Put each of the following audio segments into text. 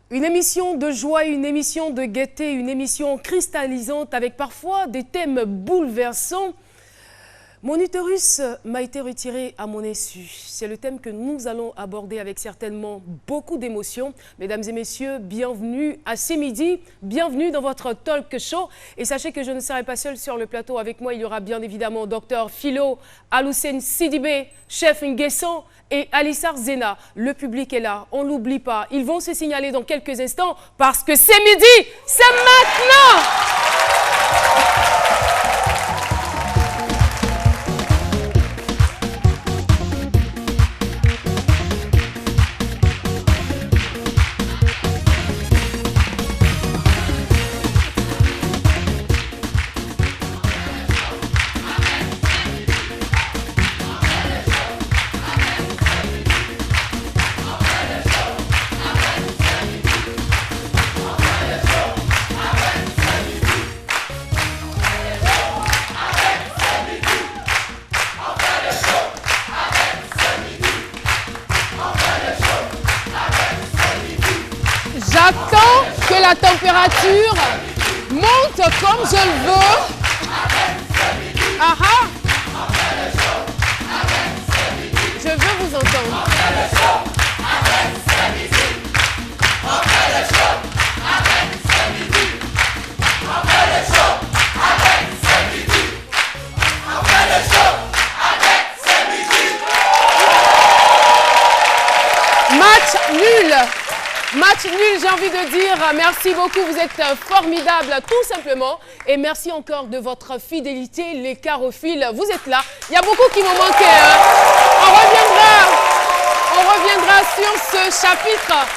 Une émission de joie, une émission de gaieté, une émission cristallisante avec parfois des thèmes bouleversants. Mon utérus m'a été retiré à mon insu. C'est le thème que nous allons aborder avec certainement beaucoup d'émotions. Mesdames et messieurs, bienvenue à C'est Midi, bienvenue dans votre talk show. Et sachez que je ne serai pas seule sur le plateau. Avec moi, il y aura bien évidemment Dr Philo, Aloussène Sidibé, Chef Nguessan et Alissar Zena. Le public est là, on ne l'oublie pas. Ils vont se signaler dans quelques instants parce que c'est midi, c'est maintenant. J'attends que la température monte comme je le veux. Aha. Je veux vous entendre. Match nul. Match nul, j'ai envie de dire merci beaucoup, vous êtes formidables tout simplement. Et merci encore de votre fidélité, les carophiles, vous êtes là. Il y a beaucoup qui m'ont manqué. Hein. On reviendra sur ce chapitre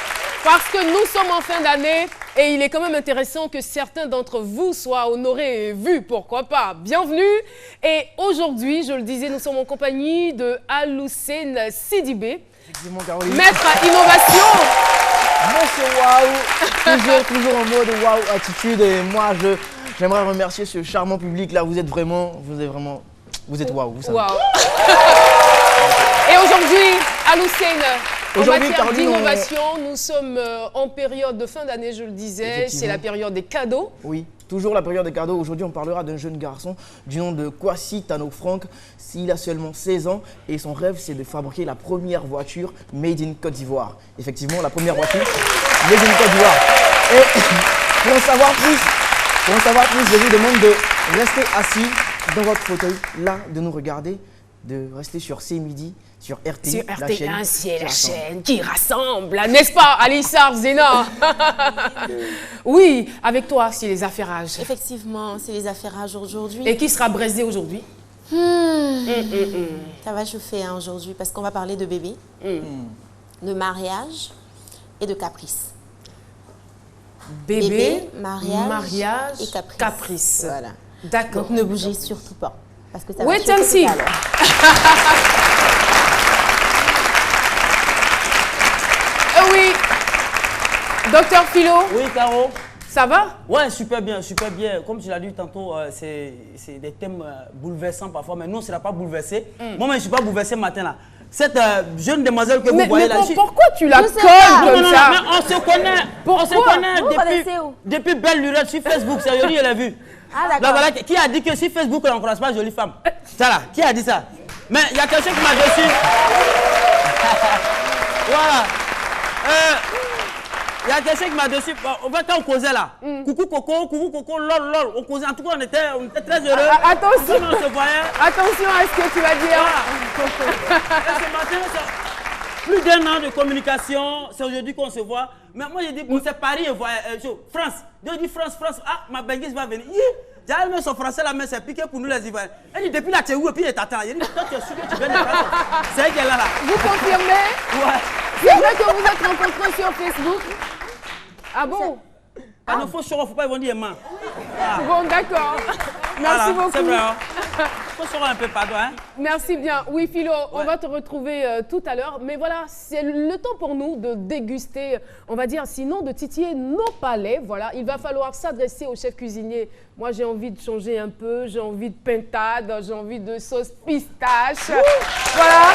parce que nous sommes en fin d'année et il est quand même intéressant que certains d'entre vous soient honorés et vus, pourquoi pas. Bienvenue. Et aujourd'hui, je le disais, nous sommes en compagnie de Aloussène Sidibé, maître innovation. Monsieur Waouh, toujours en mode waouh attitude, et moi j'aimerais remercier ce charmant public là, vous êtes waouh, vous savez. Wow. Et aujourd'hui, Aloussène, en matière d'innovation, nous sommes en période de fin d'année, je le disais, c'est la période des cadeaux. Oui, toujours la période des cadeaux. Aujourd'hui, on parlera d'un jeune garçon du nom de Kwasi Tano Frank. Il a seulement 16 ans et son rêve, c'est de fabriquer la première voiture made in Côte d'Ivoire. Effectivement, la première voiture made in Côte d'Ivoire. Et pour en savoir plus, je vous demande de rester assis dans votre fauteuil, là, de nous regarder, de rester sur C'est Midi, sur RT1. Sur RT1, c'est la chaîne qui rassemble, n'est-ce pas, Alissar Zena? Oui, avec toi, c'est les affairages. Effectivement, c'est les affairages aujourd'hui. Et qui sera braisé aujourd'hui? Ça va chauffer hein, aujourd'hui parce qu'on va parler de bébé, de mariage et de caprice. Bébé, mariage et caprice. Voilà. D'accord. Donc ne bougez surtout pas. Parce que ça Wait va and see. Oui. Docteur Philo. Oui, Caro. Ça va? Ouais, super bien, super bien. Comme tu l'as dit tantôt, c'est des thèmes bouleversants parfois, mais nous, on ne sera pas bouleversés. Moi, je ne suis pas bouleversé ce matin-là. Cette jeune demoiselle que vous voyez là. Pourquoi tu la colles comme ça? Mais on se connaît. Pourquoi? On se connaît depuis belle lurette sur Facebook. C'est Yori, elle a vu. Ah, d'accord. Là, voilà, qui a dit que sur Facebook, on n'encourage pas jolie femme? Ça là, qui a dit ça? Mais il y a quelqu'un qui m'a reçu. Voilà. Il y a quelqu'un qui m'a dessus. Quand on causait là, coucou coco, lol. On causait. En tout cas, on était très heureux. Attention. On se voyait. Attention à ce que tu vas dire. Voilà. Ce matin, plus d'1 an de communication. C'est aujourd'hui qu'on se voit. Mais moi, j'ai dit, bon, c'est Paris, France. Je dis France. Ah, ma benguise va venir. J'ai même son français là, mais c'est piqué pour nous les Ivoiriens. Elle dit, depuis là, tu es où? Et puis, il t'attend. Il dit, toi, tu es sûr que tu viens de France. C'est elle qui est là. Vous confirmez? Ouais. C'est vrai que vous êtes rencontrés sur Facebook? Ah bon? Il ne faut pas ils vont dire main. Bon, d'accord. Merci beaucoup. C'est vrai. Il faut se un peu, pardon. Hein? Merci bien. Oui, Philo, on va te retrouver tout à l'heure. Mais voilà, c'est le temps pour nous de déguster, on va dire, sinon de titiller nos palais. Voilà, il va falloir s'adresser au chef cuisinier. Moi, j'ai envie de changer un peu. J'ai envie de pintade, j'ai envie de sauce pistache. Voilà.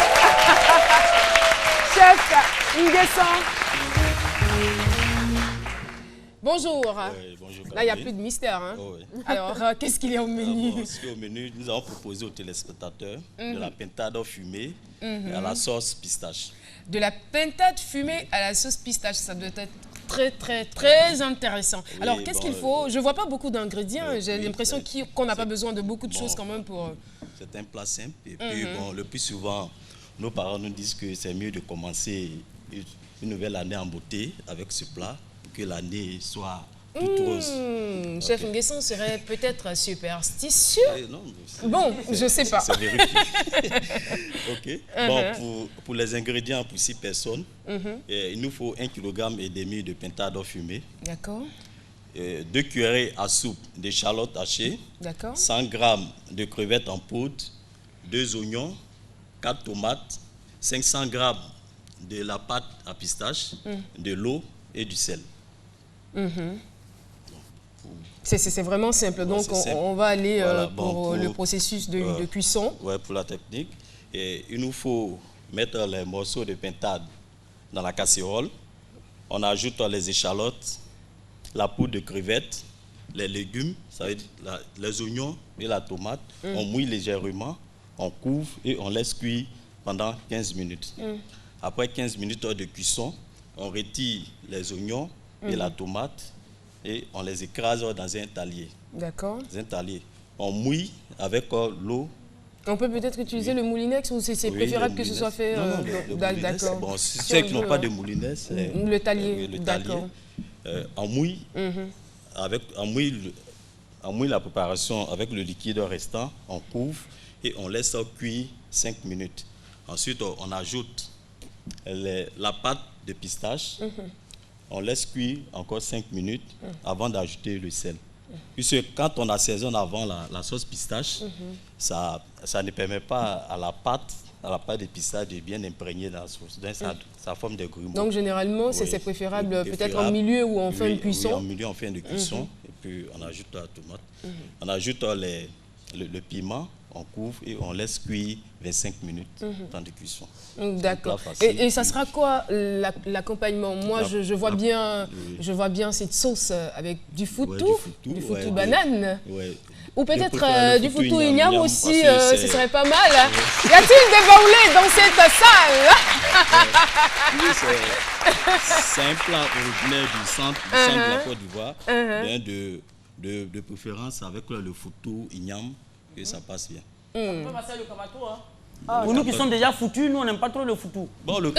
Chef Nguessan. Bonjour. Bonjour. Là, il n'y a plus de mystère. Hein? Oh, oui. Alors, qu'est-ce qu'il y a au menu? Ce qui est au menu, nous avons proposé aux téléspectateurs de la pintade fumée et à la sauce pistache. De la pintade fumée à la sauce pistache, ça doit être très intéressant. Oui, alors, qu'est-ce qu'il faut? Je ne vois pas beaucoup d'ingrédients. J'ai l'impression qu'on n'a pas besoin de beaucoup de choses quand même pour... C'est un plat simple. Et puis, bon, le plus souvent, nos parents nous disent que c'est mieux de commencer une nouvelle année en beauté avec ce plat pour que l'année soit toute rose. Chef Nguesson serait peut-être superstitieux. Non, bon, je ne sais pas. C'est vérifié. Ok. Bon, pour les ingrédients pour 6 personnes, il nous faut 1,5 kg de pintade fumée. D'accord. 2 cuillerées à soupe d'échalotes hachées. D'accord. 100 g de crevettes en poudre. 2 oignons. 4 tomates. 500 g de la pâte à pistache. De l'eau et du sel. C'est vraiment simple. Donc, on va aller voilà, pour le processus de cuisson. Ouais, pour la technique. Et il nous faut mettre les morceaux de pintade dans la casserole. On ajoute les échalotes, la poudre de crevettes, les légumes, ça veut dire les oignons et la tomate. On mouille légèrement, on couvre et on laisse cuire pendant 15 minutes. Après 15 minutes de cuisson, on retire les oignons et la tomate et on les écrase dans un talier. D'accord. Dans un talier. On mouille avec l'eau. On peut peut-être utiliser le moulinex ou c'est préférable que ce soit fait... D'accord. Bon, ceux qui n'ont pas de moulinex, le talier. D'accord. On mouille la préparation avec le liquide restant, on couvre et on laisse ça cuire 5 minutes. Ensuite, on ajoute la pâte de pistache. On laisse cuire encore 5 minutes avant d'ajouter le sel. Puisque quand on assaisonne avant la sauce pistache, ça ne permet pas à la pâte de pistache de bien imprégner dans la sauce. Donc, ça forme des grumeaux. Donc, généralement, c'est préférable peut-être en milieu ou en fin de cuisson. Oui, en milieu, en fin de cuisson. Et puis, on ajoute la tomate. On ajoute le piment, on couvre et on laisse cuire 25 minutes temps de cuisson. D'accord. Et ça sera quoi l'accompagnement? Moi, je vois bien cette sauce avec du foutou, du foutou banane. Ou peut-être du foutou igname aussi, ce serait pas mal. Y a-t-il des baoulés dans cette salle? C'est un plat originaire du centre de la Côte d'Ivoire, de préférence avec le foutou igname, et ça passe bien. Pour nous qui sommes déjà foutus, nous on n'aime pas trop le foutou. Bon, le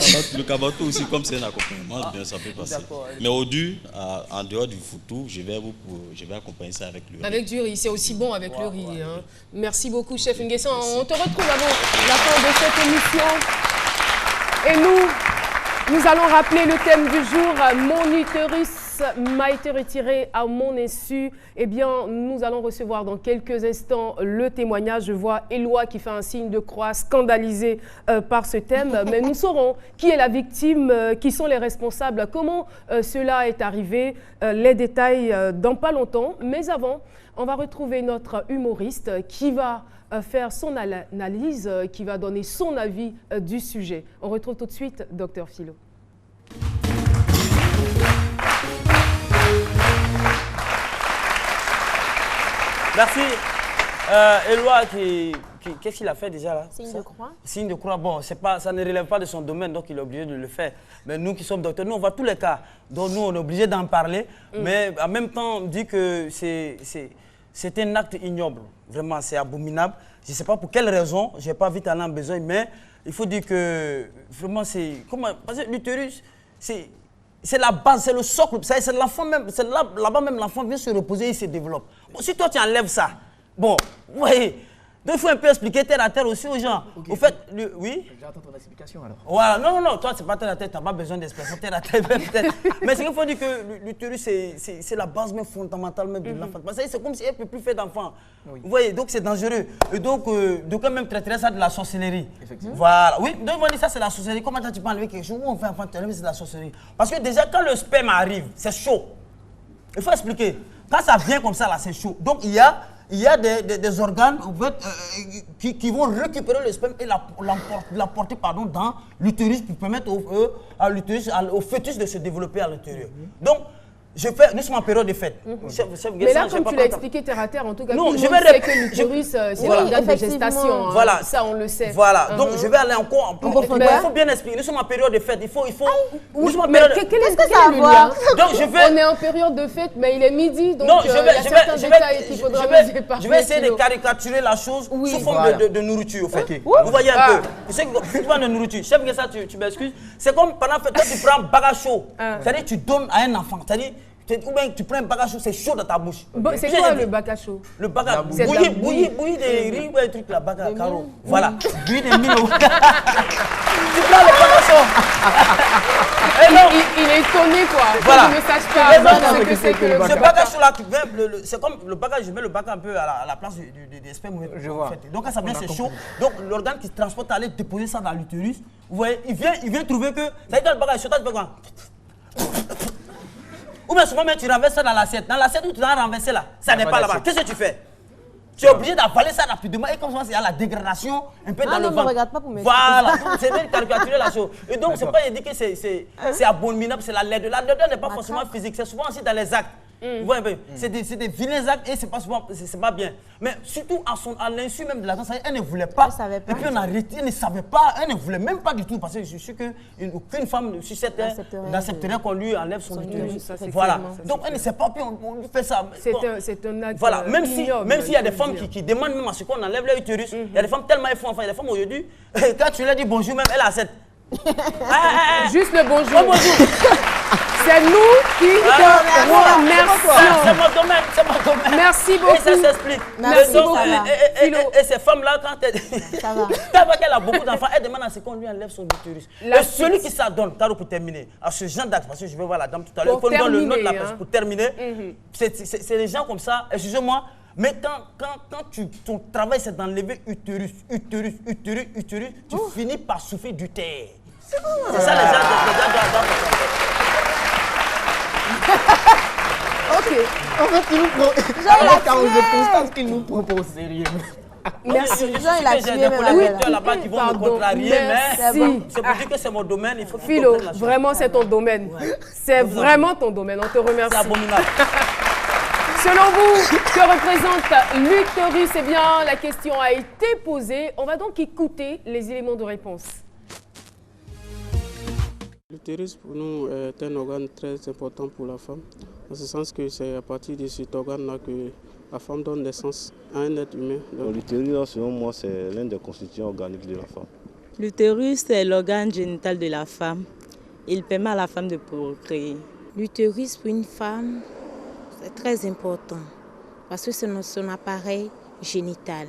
kabato aussi, comme c'est un accompagnement, bien, ça peut passer. Mais au dû, en dehors du foutou, je vais accompagner ça avec le riz. Avec du riz, c'est aussi bon avec le riz. Hein. Merci beaucoup, Chef Nguesson. On te retrouve avant la fin de cette émission. Et nous allons rappeler le thème du jour, mon utérus m'a été retiré à mon insu. Eh bien, nous allons recevoir dans quelques instants le témoignage. Je vois Éloi qui fait un signe de croix, scandalisé par ce thème. Mais nous saurons qui est la victime, qui sont les responsables, comment cela est arrivé, les détails dans pas longtemps. Mais avant, on va retrouver notre humoriste qui va faire son analyse, qui va donner son avis du sujet. On retrouve tout de suite Dr Philo. Merci. Éloi, qu'est-ce qu'il a fait déjà là? Signe de croix. Signe de croix, bon, ça ne relève pas de son domaine, donc il est obligé de le faire. Mais nous qui sommes docteurs, nous on voit tous les cas, donc nous on est obligé d'en parler. Mais en même temps, on dit que c'est un acte ignoble. Vraiment, c'est abominable. Je ne sais pas pour quelle raison, je n'ai pas vite aller en besoin, mais il faut dire que vraiment c'est... Parce que l'utérus, c'est la base, c'est le socle. C'est l'enfant même, c'est là-bas même l'enfant vient se reposer et il se développe. Bon, si toi tu enlèves ça, bon, vous voyez, donc il faut un peu expliquer terre à terre aussi aux gens. Okay. Au fait, oui. J'attends ton explication alors. Voilà, non, toi c'est pas terre à terre, tu n'as pas besoin d'explication terre à terre peut-être. Mais c'est qu'il faut dire que l'utérus c'est la base même fondamentale même de l'enfant. Parce que c'est comme si elle ne peut plus faire d'enfant. Oui. Vous voyez, donc c'est dangereux. Et donc quand même traiterait ça de la sorcellerie. Effectivement. Voilà, oui, donc on dit ça c'est la sorcellerie. Comment tu peux enlever quelque chose? Où on fait enfant, c'est de la sorcellerie. Parce que déjà quand le sperme arrive, c'est chaud. Il faut expliquer. Quand ça vient comme ça là, c'est chaud. Donc il y a des organes en fait, qui vont récupérer le sperme et l'apporter dans l'utérus pour permettre au fœtus de se développer à l'intérieur. Donc, nous sommes en période de fête. Mais là, comme tu l'as expliqué terre à terre, en tout cas, non, tout le monde sait que l'utérus, c'est l'organe de gestation. Voilà. Ça, on le sait. Voilà. Donc, je vais aller encore en profondeur. Il faut bien expliquer. Nous sommes en période de fête. Nous sommes en Mais période... qu'est-ce que ça a à voir? Donc, On est en période de fête, mais il est midi, donc il y a certains détails qu'il faudra nous épargner. Je vais essayer de caricaturer la chose sous forme de nourriture, en fait. Vous voyez un peu. C'est que tu parles de nourriture. Chef, que ça, tu m'excuses. C'est comme pendant la fête, toi, tu prends un bagage chaud. C'est-à-dire, tu donnes à un enfant. C'est-à-dire, ou bien tu prends un bagage chaud, c'est chaud dans ta bouche. C'est quoi le bagage chaud? Le bagage, bouillir des riz ou un truc, la bagage, caro. Voilà, bouillir des mille. Tu prends le bagage chaud. Il est étonné, quoi. Voilà. Il ne sache pas ce que c'est que le bagage. Ce bagage chaud là, c'est comme le bagage, je mets le bagage un peu à la place des spermes. Je vois. Donc quand ça vient, c'est chaud. Donc l'organe qui transporte allait déposer ça dans l'utérus. Vous voyez, il vient trouver que, ça veut dire le bagage chaud, tu fais quoi? Ou bien souvent, tu renverses ça dans l'assiette. Dans l'assiette où tu l'as renversé là, ça n'est pas là-bas. Qu'est-ce que tu fais? Tu es obligé d'avaler ça rapidement et comme ça, il y a la dégradation un peu dans le ventre. Ne regarde pas pour m'expliquer. Voilà, c'est bien de caricaturer la chose. Et donc, c'est pas dit que c'est abominable, c'est la laideur. La laideur n'est pas forcément physique, c'est souvent aussi dans les actes. Vous voyez un peu, c'est des vilains actes et c'est pas souvent, c'est pas bien. Mais surtout à l'insu même de la danse, elle ne voulait pas. Et puis on a arrêté, elle ne savait pas, elle ne voulait même pas du tout parce que je suis sûr qu'aucune femme sur cette terre n'accepterait qu'on lui enlève son utérus. Voilà. Donc elle ne sait pas, puis on lui fait ça. C'est un acte. Voilà, même s'il y a des femmes qui demandent même à ce qu'on enlève leur utérus, il y a des femmes tellement elles font enfant, il y a des femmes aujourd'hui, quand tu leur dis bonjour même, elle accepte. Juste le bonjour. bonjour. C'est nous qui te remercions. C'est mon domaine, c'est mon domaine. Merci beaucoup. Et ça s'explique. Merci beaucoup. Et ces femmes-là, quand elle voit qu'elle a beaucoup d'enfants, elle demande à ce qu'on lui enlève son utérus. Et celui qui s'adonne, Caro, pour terminer, à ce genre d'acte, parce que je vais voir la dame tout à l'heure, il faut nous donner le nom de la personne pour terminer. C'est des gens comme ça, excusez-moi. Mais quand ton travail c'est d'enlever utérus, tu finis par souffrir du terre. C'est ça les gens doivent. Ok. En fait, je constate qu'il nous propose sérieux. Merci. Il a tué des là-bas qui vont me contrarier, mais c'est pour dire que c'est mon domaine. Il faut Philo, vraiment c'est ton domaine. C'est vraiment ton domaine. On te remercie. C'est abominable. Selon vous, que représente l'utérus? Eh bien, la question a été posée. On va donc écouter les éléments de réponse. L'utérus pour nous est un organe très important pour la femme, en ce sens que c'est à partir de cet organe-là que la femme donne naissance à un être humain. L'utérus, selon moi, c'est l'un des constituants organiques de la femme. L'utérus est l'organe génital de la femme. Il permet à la femme de procréer. L'utérus pour une femme, c'est très important parce que c'est son appareil génital.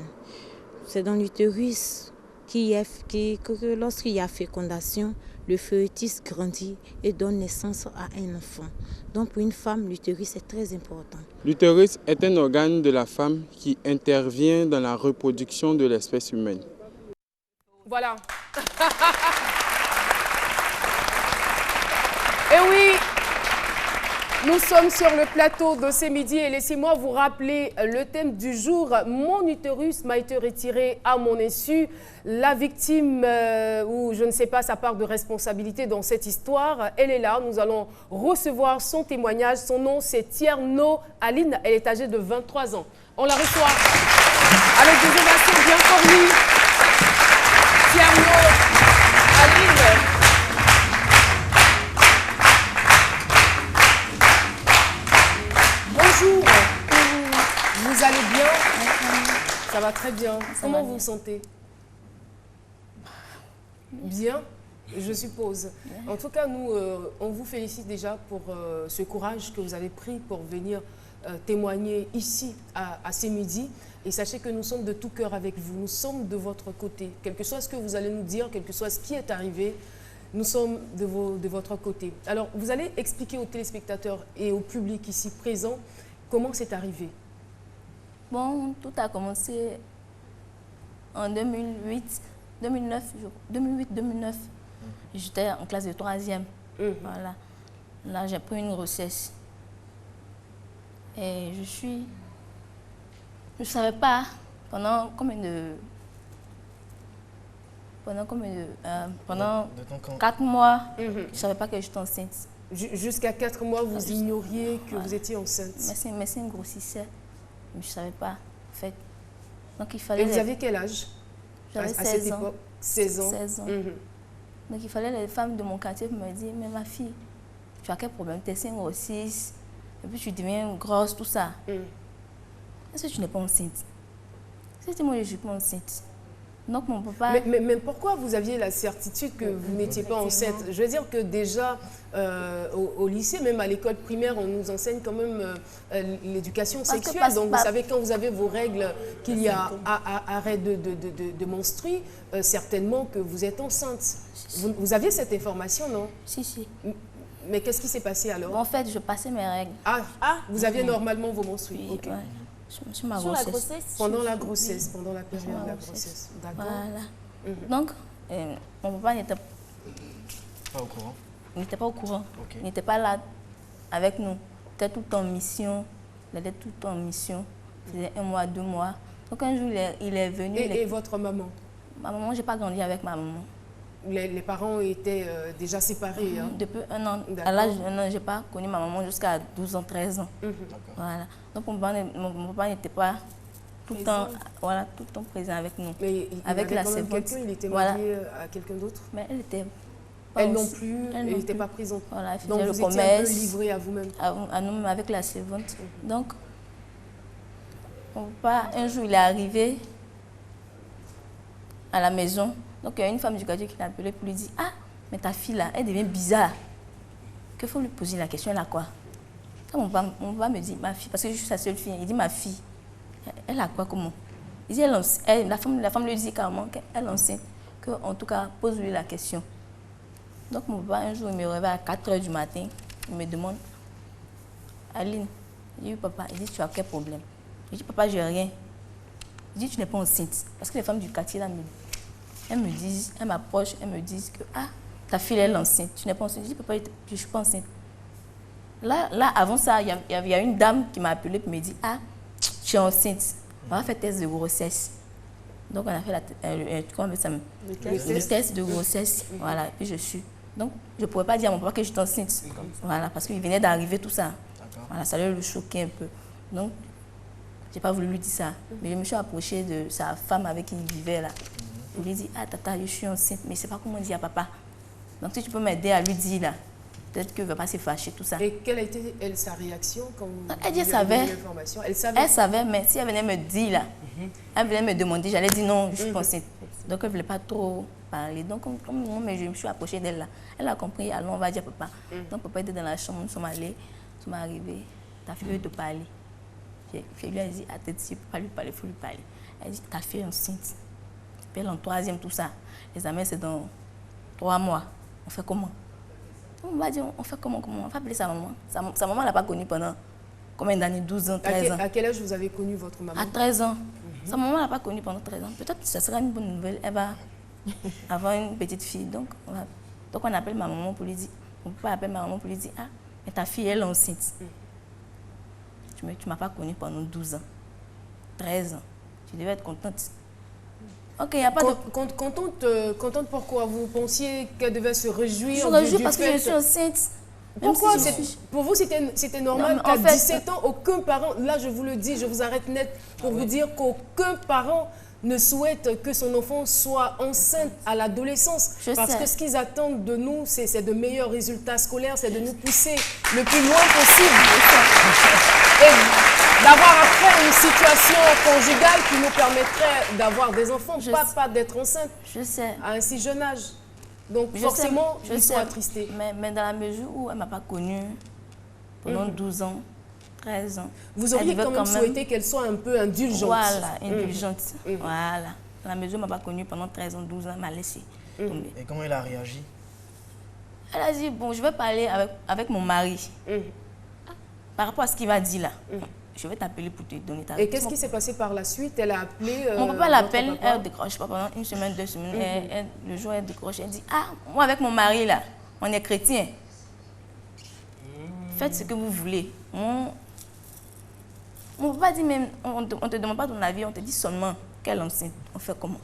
C'est dans l'utérus que lorsqu'il y a fécondation, le fœtus grandit et donne naissance à un enfant. Donc pour une femme, l'utérus est très important. L'utérus est un organe de la femme qui intervient dans la reproduction de l'espèce humaine. Voilà. Et oui, nous sommes sur le plateau de ce midi et laissez-moi vous rappeler le thème du jour. Mon utérus m'a été retiré à mon insu. La victime, ou je ne sais pas, sa part de responsabilité dans cette histoire, elle est là. Nous allons recevoir son témoignage. Son nom, c'est Tierno Aline. Elle est âgée de 23 ans. On la reçoit avec des ovations bien fournies. Tierno Aline. Bonjour. Vous allez bien? Ça va très bien. Comment vous vous sentez? Bien, je suppose. En tout cas, nous, on vous félicite déjà pour ce courage que vous avez pris pour venir témoigner ici à ce midi. Et sachez que nous sommes de tout cœur avec vous. Nous sommes de votre côté. Quel que soit ce que vous allez nous dire, quel que soit ce qui est arrivé, nous sommes de votre côté. Alors, vous allez expliquer aux téléspectateurs et au public ici présent comment c'est arrivé. Bon, tout a commencé en 2008-2009. J'étais en classe de 3e. Voilà. Là, j'ai pris une grossesse. Et je ne savais pas pendant 4 mois, je ne savais pas que j'étais enceinte. Jusqu'à 4 mois, vous ignoriez que vous étiez enceinte. Mais c'est une grossissait. Je ne savais pas, en fait. Donc, il fallait... Et vous aviez quel âge? J'avais 16 ans. 16 ans. 16 ans. Donc, il fallait les femmes de mon quartier me dire, mais ma fille, tu as quel problème? Tu es une grossisse, et puis tu deviens grosse, tout ça. Est-ce que tu n'es pas enceinte? C'était moi, je ne suis pas enceinte. Donc, mon papa... Mais pourquoi vous aviez la certitude que vous n'étiez pas enceinte? Je veux dire que déjà, au lycée, même à l'école primaire, on nous enseigne quand même l'éducation sexuelle. Donc, vous savez, quand vous avez vos règles, qu'il y a arrêt de menstruer, certainement que vous êtes enceinte. Vous aviez cette information, non? Si. Mais qu'est-ce qui s'est passé alors? En fait, je passais mes règles. Vous aviez normalement vos menstrues? Oui, Okay. ouais. Sur ma grossesse. Pendant la grossesse, pendant la période de la grossesse. D'accord. Voilà. Donc, mon papa n'était pas au courant. Il n'était pas au courant. Okay. Il n'était pas là avec nous. Il était tout le temps en mission. Il était tout le temps en mission. Il faisait 1 mois, 2 mois. Donc un jour, il est venu. Et votre maman? Ma maman, je n'ai pas grandi avec ma maman. Les parents étaient déjà séparés. Depuis 1 an. À l'âge d'1 an, je n'ai pas connu ma maman jusqu'à 12 ans, 13 ans. Voilà. Donc mon papa n'était pas tout le temps, tout le temps présent avec nous. Mais avec la quelqu'un, il était marié à quelqu'un d'autre? Mais elle était... Elle non plus, elle n'était pas présente. Voilà, elle faisait donc le vous commerce. étiez un peu livré à vous-même. À nous-mêmes, avec la servante. Donc, mon papa, un jour, il est arrivé à la maison. Donc, il y a une femme du quartier qui l'a appelé pour lui dire, ah, mais ta fille là, elle devient bizarre. Qu'il faut lui poser la question, elle a quoi? Quand mon papa me dit, ma fille, parce que je suis sa seule fille, il dit, ma fille, elle a quoi, comment? Il dit, la femme lui dit carrément qu'elle est enceinte, qu'en tout cas, pose-lui la question. Donc, mon papa, un jour, il me réveille à 4 h du matin, il me demande, Aline, il dit, oui, papa, il dit, tu as quel problème? Je dis, papa, je n'ai rien. Il dit, tu n'es pas enceinte. Parce que les femmes du quartier, là, elles m'approchent, elles me disent que, ah, ta fille, elle est enceinte, tu n'es pas enceinte. Je dis, papa, je ne suis pas enceinte. Là, avant ça, il y a une dame qui m'a appelée et me dit, ah, tu es enceinte, on va faire test de grossesse. Donc, on a fait le test de grossesse, voilà, et puis je suis. Donc, je ne pourrais pas dire à mon papa que je suis enceinte, voilà, parce qu'il venait d'arriver tout ça. Voilà, ça le choquait un peu. Donc, je n'ai pas voulu lui dire ça. Mais je me suis approchée de sa femme avec qui il vivait là. Je lui ai dit, ah, tata, je suis enceinte, mais je ne sais pas comment dire à papa. Donc, si tu peux m'aider à lui dire là, peut-être qu'il ne va pas se fâcher, tout ça. Et quelle a été sa réaction quand vous elle dit, elle savait. Elle savait, mais si elle venait me dire là, elle venait me demander, j'allais dire non, je suis pas enceinte. Donc, elle ne voulait pas trop parler. Donc, comme moi, je me suis approchée d'elle là. Elle a compris, allons, on va dire papa. Donc, papa était dans la chambre, nous sommes allés, nous sommes arrivés. Ta fille veut te parler. Je lui ai dit, attends, il ne faut pas lui parler, il faut lui parler. Elle dit, ta fille est enceinte. Elle est en 3e, tout ça. Les examens, c'est dans 3 mois. On fait comment? On va dire, on fait comment? On va appeler sa maman. Sa maman ne l'a pas connue pendant combien d'années? 12 ans, 13 ans. À quel âge vous avez connu votre maman? À 13 ans. Sa maman ne l'a pas connue pendant 13 ans. Peut-être que ça sera une bonne nouvelle. Elle va avoir une petite fille. Donc, on appelle ma maman pour lui dire, on peut appeler ma maman pour lui dire, ah, mais ta fille, elle est enceinte. Tu ne m'as pas connue pendant 12 ans, 13 ans. Tu devais être contente. Ok, il n'y a pas de... Contente pourquoi? Vous pensiez qu'elle devait se réjouir? Je me réjouis parce que je suis enceinte. Pourquoi? Pour vous, c'était normal qu'à 17 ans, aucun parent, là je vous le dis, je vous arrête net pour vous dire qu'aucun parent ne souhaite que son enfant soit enceinte à l'adolescence. Parce que ce qu'ils attendent de nous, c'est de meilleurs résultats scolaires, c'est de nous pousser le plus loin possible. Et d'avoir après une situation conjugale qui nous permettrait d'avoir des enfants, pas d'être enceinte à un si jeune âge. Donc forcément, ils sont attristés. Mais dans la mesure où elle ne m'a pas connue pendant 12 ans, 13 ans. Vous auriez quand même souhaité qu'elle soit un peu indulgente. Voilà, indulgente. Voilà. Dans la mesure où elle ne m'a pas connue pendant 13 ans, 12 ans, elle m'a laissé tomber. Et comment elle a réagi? Elle a dit, bon, je vais parler avec mon mari. Par rapport à ce qu'il va dire là. Je vais t'appeler pour te donner ta réponse. Et qu'est-ce qui s'est passé par la suite? Elle a appelé... Mon papa l'appelle, elle ne décroche pas pendant 1 semaine, 2 semaines. Le jour, elle décroche, elle dit, ah, moi avec mon mari là, on est chrétien. Faites ce que vous voulez. Mon papa dit même, on ne te demande pas ton avis, on te dit seulement qu'elle est enceinte. On fait comment?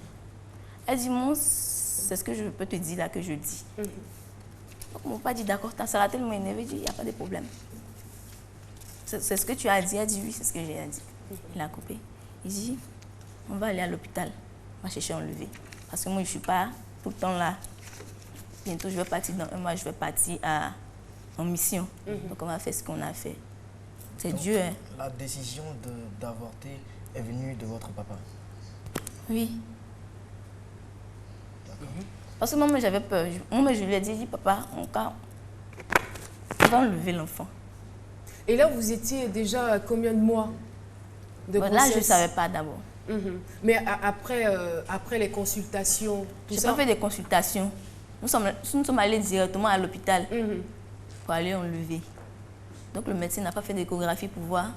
Elle dit, moi, c'est ce que je peux te dire là que je dis. Donc, mon papa dit d'accord, ça l'a tellement énervé, il dit il n'y a pas de problème. C'est ce que tu as dit. Il a dit oui, c'est ce que j'ai dit. Il a coupé. Il dit on va aller à l'hôpital, on va chercher à enlever. Parce que moi, je ne suis pas tout le temps là. Bientôt, je vais partir dans un mois, je vais partir en mission. Donc, on va faire ce qu'on a fait. C'est Dieu. Hein. La décision d'avorter est venue de votre papa? Oui. Parce que moi, j'avais peur. Moi, je lui ai dit papa, on va enlever l'enfant. Et là, vous étiez déjà à combien de mois de grossesse? Là, je ne savais pas d'abord. Mais après les consultations, Je n'ai pas fait des consultations. Nous sommes allés directement à l'hôpital pour aller enlever. Donc, le médecin n'a pas fait d'échographie pour voir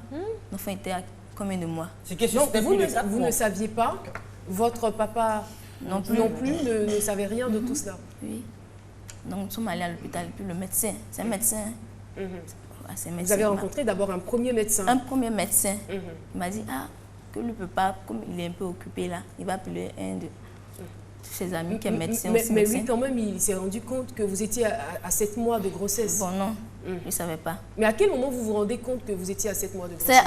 l'enfant était à combien de mois. Donc, vous ne saviez pas, votre papa non plus ne savait rien de tout cela. Oui. Donc, nous sommes allés à l'hôpital. Puis le médecin, c'est un médecin. Vous avez rencontré d'abord un premier médecin? Un premier médecin. Il m'a dit, que le papa, comme il est un peu occupé là, il va appeler un de ses amis qui est médecin aussi. Mais lui, quand même, il s'est rendu compte que vous étiez à 7 mois de grossesse. Bon, non, il ne savait pas. Mais à quel moment vous vous rendez compte que vous étiez à 7 mois de grossesse? C'est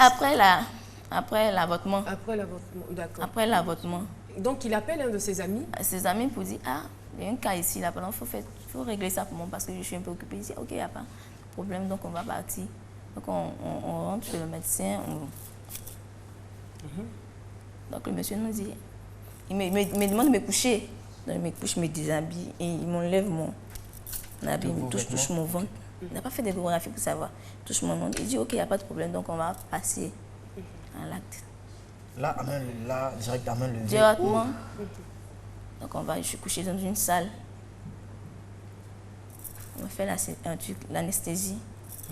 après l'avortement. Après l'avortement, d'accord. Après l'avortement. Donc, il appelle un de ses amis? Ses amis pour dire, il y a un cas ici, là, il faut régler ça pour moi parce que je suis un peu occupée. Il dit, ok, il n'y a pas de problème, donc on va partir. Donc, on rentre chez le médecin. Donc, le monsieur nous dit, il me demande de me coucher. Donc, je me couche, je me déshabille et il m'enlève mon habit, il me touche mon ventre. Il n'a pas fait d'échographie pour savoir. Il touche mon ventre. Il dit, ok, il n'y a pas de problème, donc on va passer à l'acte. Là, directement levé. Directement. Donc, je suis couchée dans une salle. On me fait l'anesthésie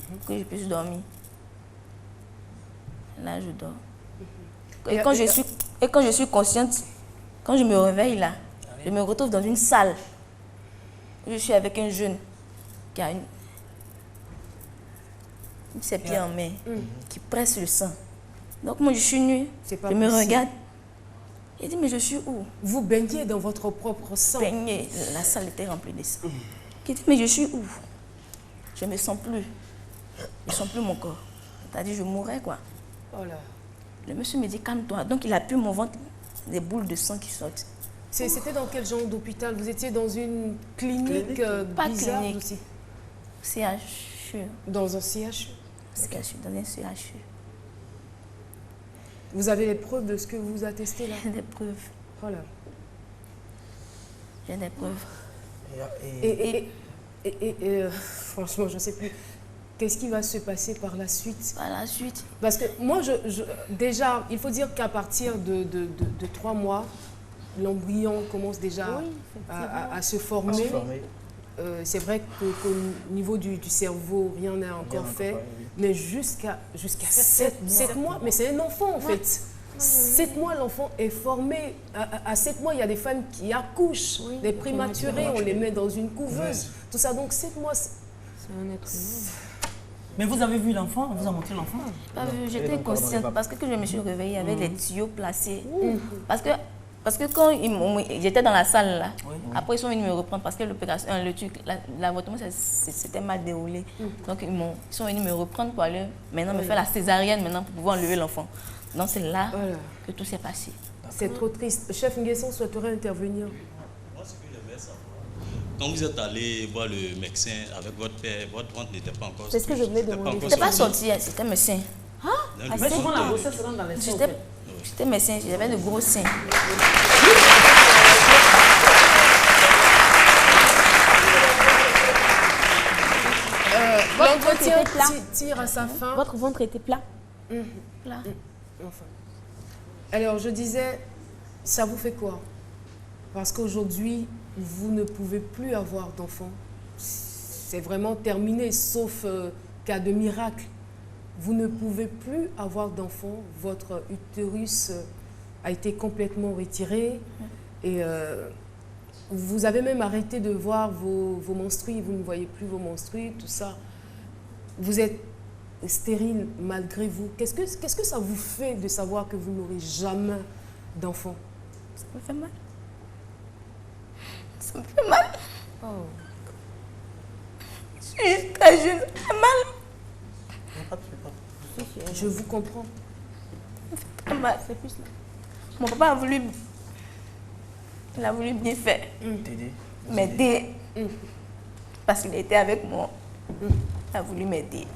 pour que je puisse dormir. Là, je dors. Et quand je suis consciente, quand je me réveille là, je me retrouve dans une salle où je suis avec un jeune qui a ses pieds en main, qui presse le sang. Donc moi je suis nue, je me regarde. Il dit mais je suis où? Vous baigniez dans votre propre sang. Baignez, la salle était remplie de sang. Il dit mais je suis où? Je ne me sens plus. Je ne sens plus mon corps. C'est-à-dire je mourrais quoi. Oh là. Le monsieur me dit calme-toi. Donc il appuie mon ventre, des boules de sang qui sortent. C'était dans quel genre d'hôpital? Vous étiez dans une clinique Pas bizarre clinique. aussi? CHU. Dans un CHU? CHU, dans un CHU. Vous avez les preuves de ce que vous attestez là? J'ai des preuves. Voilà. J'ai des preuves. Et franchement, je ne sais plus. Qu'est-ce qui va se passer par la suite? Par la suite. Parce que moi, déjà, il faut dire qu'à partir de 3 mois, l'embryon commence déjà à se former. C'est vrai qu'au niveau du cerveau, rien n'est encore fait. Mais jusqu'à 7 mois, mais c'est un enfant en fait. 7 mois, l'enfant est formé. À 7 mois, il y a des femmes qui accouchent, des prématurés, on les met dans une couveuse. Tout ça, donc 7 mois, c'est un être humain. Mais vous avez vu l'enfant? On vous a montré l'enfant? Pas vu, j'étais inconsciente parce que quand je me suis réveillée avec les tuyaux placés. Parce que quand j'étais dans la salle là, après ils sont venus me reprendre parce que l'opération, l'avortement c'était mal déroulé. Donc ils sont venus me reprendre pour aller maintenant me faire la césarienne maintenant pour pouvoir enlever l'enfant. Donc c'est là que tout s'est passé. C'est trop triste. Chef Nguesson souhaiterait intervenir. Moi, ce que j'aimerais savoir, quand vous êtes allé voir le médecin avec votre père, votre ventre n'était pas encore... C'est ce que je voulais demander. C'était pas sorti, c'était médecin. Mais souvent la grossesse se rend dans les seins. J'étais médecin, j'avais de gros seins. L'entretien tire à sa fin. Votre ventre était plat? Plat. Enfin. Alors, je disais, ça vous fait quoi? Parce qu'aujourd'hui, vous ne pouvez plus avoir d'enfants. C'est vraiment terminé, sauf cas de miracle. Vous ne pouvez plus avoir d'enfants. Votre utérus a été complètement retiré. Et vous avez même arrêté de voir vos menstrues. Vous ne voyez plus vos menstrues, tout ça. Vous êtes stérile malgré vous. Qu'est-ce que ça vous fait de savoir que vous n'aurez jamais d'enfants? Ça me fait mal. Ça me fait mal. Oh. Je suis très jeune, ça fait mal. Je vous comprends. Ça fait mal. C'est plus là. Mon papa a voulu... Il a voulu bien faire. M'aider. Parce qu'il était avec moi. Il a voulu m'aider.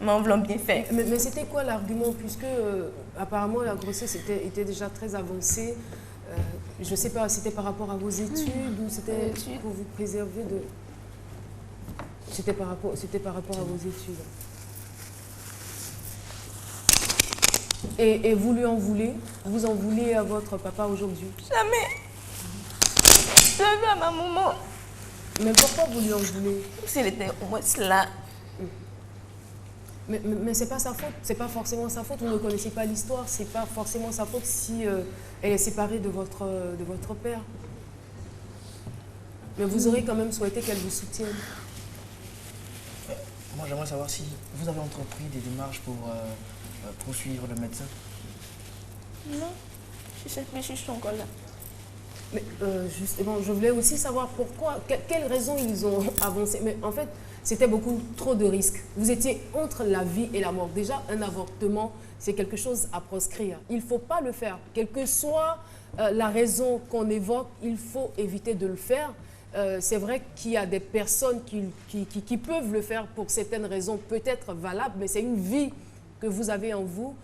Mais en voulant bien faire. Mais c'était quoi l'argument? Puisque apparemment la grossesse était déjà très avancée. Je ne sais pas, c'était par rapport à vos études ou c'était pour vous préserver de... C'était par rapport à vos études. Et vous lui en voulez? Vous en voulez à votre papa aujourd'hui? Jamais. Je l'ai vu à ma maman. Mais pourquoi vous lui en voulez? S'il était au moins là. Mais c'est pas sa faute, c'est pas forcément sa faute. Vous ne connaissez pas l'histoire, c'est pas forcément sa faute si elle est séparée de votre père. Mais vous aurez quand même souhaité qu'elle vous soutienne. Moi, j'aimerais savoir si vous avez entrepris des démarches pour poursuivre le médecin. Non, je suis encore là. Mais justement, je voulais aussi savoir pourquoi, quelles raisons ils ont avancé. Mais en fait, c'était beaucoup trop de risques. Vous étiez entre la vie et la mort. Déjà, un avortement, c'est quelque chose à proscrire. Il ne faut pas le faire. Quelle que soit la raison qu'on évoque, il faut éviter de le faire. C'est vrai qu'il y a des personnes qui peuvent le faire pour certaines raisons peut-être valables, mais c'est une vie que vous avez en vous.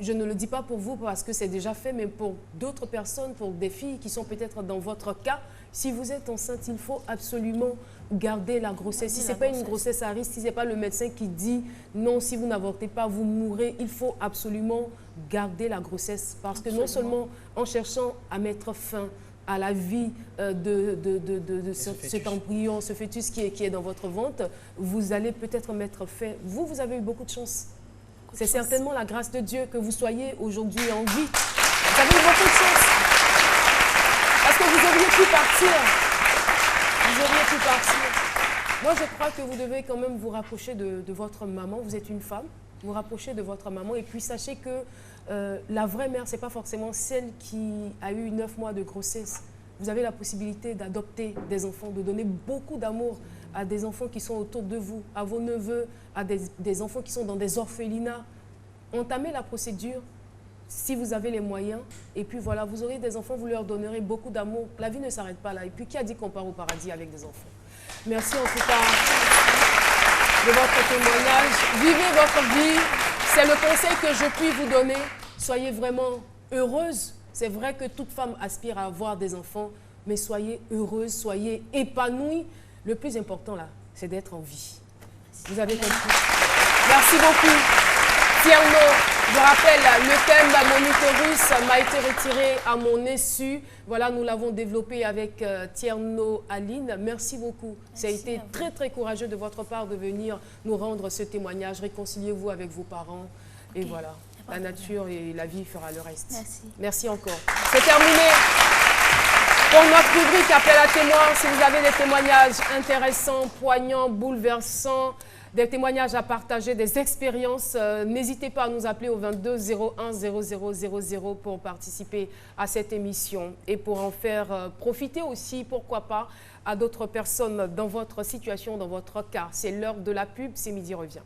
Je ne le dis pas pour vous parce que c'est déjà fait, mais pour d'autres personnes, pour des filles qui sont peut-être dans votre cas, si vous êtes enceinte, il faut absolument garder la grossesse. Si ce n'est pas une grossesse à risque, si ce n'est pas le médecin qui dit non, si vous n'avortez pas, vous mourrez, il faut absolument garder la grossesse. Parce que non seulement en cherchant à mettre fin à la vie de cet embryon, ce fœtus qui est dans votre ventre, vous allez peut-être mettre fin. Vous avez eu beaucoup de chance. C'est certainement la grâce de Dieu que vous soyez aujourd'hui en vie. Vous avez eu beaucoup de chance. Parce que vous auriez pu partir. Vous auriez pu partir. Moi, je crois que vous devez quand même vous rapprocher de votre maman. Vous êtes une femme. Vous rapprochez de votre maman. Et puis, sachez que la vraie mère, ce n'est pas forcément celle qui a eu 9 mois de grossesse. Vous avez la possibilité d'adopter des enfants, de donner beaucoup d'amour à des enfants qui sont autour de vous, à vos neveux, à des enfants qui sont dans des orphelinats. Entamez la procédure si vous avez les moyens. Et puis voilà, vous aurez des enfants, vous leur donnerez beaucoup d'amour. La vie ne s'arrête pas là. Et puis qui a dit qu'on part au paradis avec des enfants? Merci en tout cas de votre témoignage. Vivez votre vie. C'est le conseil que je puis vous donner. Soyez vraiment heureuse. C'est vrai que toute femme aspire à avoir des enfants, mais soyez heureuse, soyez épanouie. Le plus important, là, c'est d'être en vie. Vous avez compris. Merci beaucoup. Tierno, je rappelle, le thème de mon utérus m'a été retiré à mon insu. Voilà, nous l'avons développé avec Tierno Aline. Merci beaucoup. Merci, ça a été très, très courageux de votre part de venir nous rendre ce témoignage. Réconciliez-vous avec vos parents. Et voilà, la nature et la vie fera le reste. Merci. Merci encore. C'est terminé. Pour notre rubrique Appel à témoins, si vous avez des témoignages intéressants, poignants, bouleversants, des témoignages à partager, des expériences, n'hésitez pas à nous appeler au 22 01 0000 pour participer à cette émission et pour en faire profiter aussi, pourquoi pas, à d'autres personnes dans votre situation, dans votre cas. C'est l'heure de la pub, c'est Midi Revient.